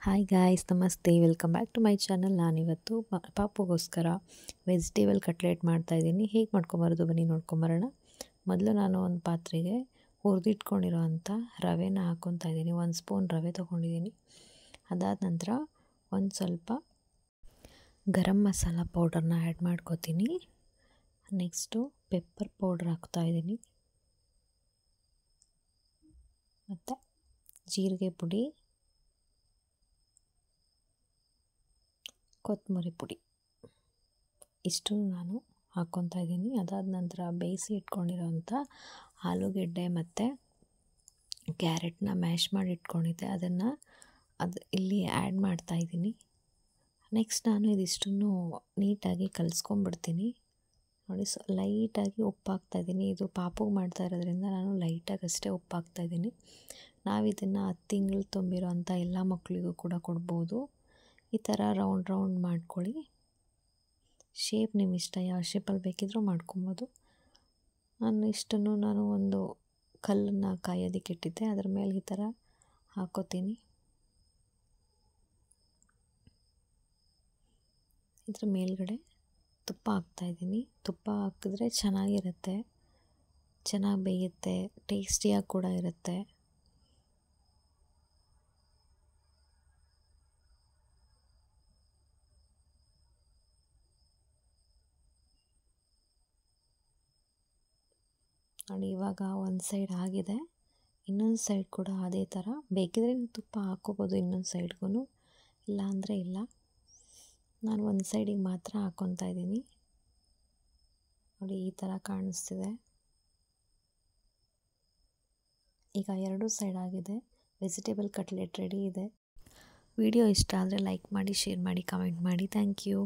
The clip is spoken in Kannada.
ಹಾಯ್ ಗಾಯ್ಸ್, ನಮಸ್ತೆ. Welcome back to my channel. ನಾನಿವತ್ತು ಪಾಪುಗೋಸ್ಕರ ವೆಜಿಟೇಬಲ್ ಕಟ್ಲೆಟ್ ಮಾಡ್ತಾಯಿದ್ದೀನಿ. ಹೇಗೆ ಮಾಡ್ಕೊಂಬರೋದು ಬನ್ನಿ ನೋಡ್ಕೊಂಬರೋಣ. ಮೊದಲು ನಾನು ಒಂದು ಪಾತ್ರೆಗೆ ಹುರಿದಿಟ್ಕೊಂಡಿರೋ ಅಂಥ ರವೆನ ಹಾಕ್ಕೊತಾ ಇದ್ದೀನಿ. 1 ಸ್ಪೂನ್ ರವೆ ತೊಗೊಂಡಿದ್ದೀನಿ. ಅದಾದ ನಂತರ ಒಂದು ಸ್ವಲ್ಪ ಗರಂ ಮಸಾಲ ಪೌಡರ್ನ ಆ್ಯಡ್ ಮಾಡ್ಕೋತೀನಿ. ನೆಕ್ಸ್ಟು ಪೆಪ್ಪರ್ ಪೌಡ್ರ್ ಹಾಕ್ತಾಯಿದ್ದೀನಿ, ಮತ್ತು ಜೀರಿಗೆ ಪುಡಿ, ಕೊತ್ತಂಬರಿ ಪುಡಿ, ಇಷ್ಟು ನಾನು ಹಾಕ್ಕೊತಾ ಇದ್ದೀನಿ. ಅದಾದ ನಂತರ ಬೇಯಿಸಿ ಇಟ್ಕೊಂಡಿರೋಂಥ ಆಲೂಗೆಡ್ಡೆ ಮತ್ತು ಕ್ಯಾರೆಟ್ನ ಮ್ಯಾಶ್ ಮಾಡಿ ಇಟ್ಕೊಂಡಿದ್ದೆ, ಅದನ್ನು ಇಲ್ಲಿ ಆ್ಯಡ್ ಮಾಡ್ತಾಯಿದ್ದೀನಿ. ನೆಕ್ಸ್ಟ್ ನಾನು ಇದಿಷ್ಟನ್ನು ನೀಟಾಗಿ ಕಲಿಸ್ಕೊಂಡ್ಬಿಡ್ತೀನಿ. ನೋಡಿ, ಲೈಟಾಗಿ ಉಪ್ಪು ಹಾಕ್ತಾಯಿದ್ದೀನಿ. ಇದು ಪಾಪುಗೆ ಮಾಡ್ತಾ ಇರೋದ್ರಿಂದ ನಾನು ಲೈಟಾಗಿ ಅಷ್ಟೇ ಉಪ್ಪು ಹಾಕ್ತಾಯಿದ್ದೀನಿ. ನಾವು ಇದನ್ನು 10 ತಿಂಗಳು ತುಂಬಿರೋ ಅಂಥ ಎಲ್ಲ ಮಕ್ಕಳಿಗೂ ಕೂಡ ಕೊಡ್ಬೋದು. ಈ ಥರ ರೌಂಡ್ ಮಾಡ್ಕೊಳ್ಳಿ. ಶೇಪ್ ನಿಮ್ಮ ಇಷ್ಟ, ಯಾವ ಶೇಪಲ್ಲಿ ಬೇಕಿದ್ರೂ ಮಾಡ್ಕೊಬೋದು. ನಾನು ಒಂದು ಕಲ್ಲನ್ನು ಕಾಯೋದಕ್ಕೆ ಇಟ್ಟಿದ್ದೆ, ಅದ್ರ ಮೇಲೆ ಈ ಥರ ಹಾಕೋತೀನಿ. ಇದ್ರ ಮೇಲ್ಗಡೆ ತುಪ್ಪ ಹಾಕ್ತಾಯಿದ್ದೀನಿ. ತುಪ್ಪ ಹಾಕಿದ್ರೆ ಚೆನ್ನಾಗಿರುತ್ತೆ, ಚೆನ್ನಾಗಿ ಬೇಯುತ್ತೆ, ಟೇಸ್ಟಿಯಾಗಿ ಕೂಡ ಇರುತ್ತೆ. ನೋಡಿ, ಇವಾಗ ಒಂದು ಸೈಡ್ ಆಗಿದೆ, ಇನ್ನೊಂದು ಸೈಡ್ ಕೂಡ ಅದೇ ಥರ. ಬೇಕಿದ್ರೆ ತುಪ್ಪ ಹಾಕ್ಕೋಬೋದು ಇನ್ನೊಂದು ಸೈಡ್ಗೂ, ಇಲ್ಲ ಅಂದರೆ ಇಲ್ಲ. ನಾನು ಒಂದು ಸೈಡಿಗೆ ಮಾತ್ರ ಹಾಕ್ಕೊತಾ ಇದ್ದೀನಿ. ನೋಡಿ, ಈ ಥರ ಕಾಣಿಸ್ತಿದೆ. ಈಗ 2 ಸೈಡ್ ಆಗಿದೆ. ವೆಜಿಟೇಬಲ್ ಕಟ್ಲೆಟ್ ರೆಡಿ ಇದೆ. ವಿಡಿಯೋ ಇಷ್ಟ ಆದರೆ ಲೈಕ್ ಮಾಡಿ, ಶೇರ್ ಮಾಡಿ, ಕಮೆಂಟ್ ಮಾಡಿ. Thank you.